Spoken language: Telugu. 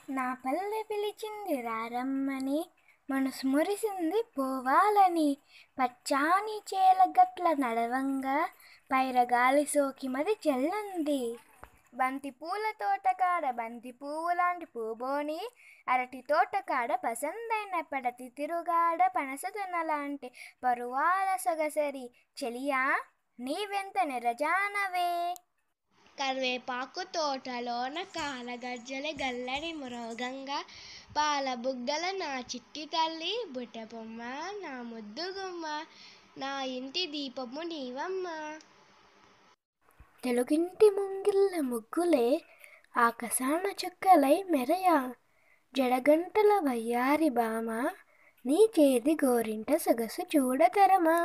నా పల్లె పిలిచింది రారమ్మని, మనసు మురిసింది పోవాలని. పచ్చాని చేల గట్ల నడవంగా, పైరగాలి సోకి మది చెల్లంది. బంతి పూల తోటకాడ బంతి పువ్వు లాంటి పూబోని, అరటి తోటకాడ పసందైన పడతి తిరుగాడ పనసదన లాంటి పరువాల సొగసరి చెలియా, నీవెంత నిరజానవే. కరివేపాకు తోటలోన కాలగజ్జలి గల్లడి మ్రోగంగా, పాల బుగ్గల నా చిట్టి తల్లి బుట్టబొమ్మ నా ముద్దు గుమ్మ, నా ఇంటి దీపము నీవమ్మ. తెలుగింటి ముంగిళ్ళ ముగ్గులే ఆకాశాన చుక్కలై మెరయా, జడగంటల వయ్యారి బామ, నీ చేతి గోరింట సొగసు చూడతరమా.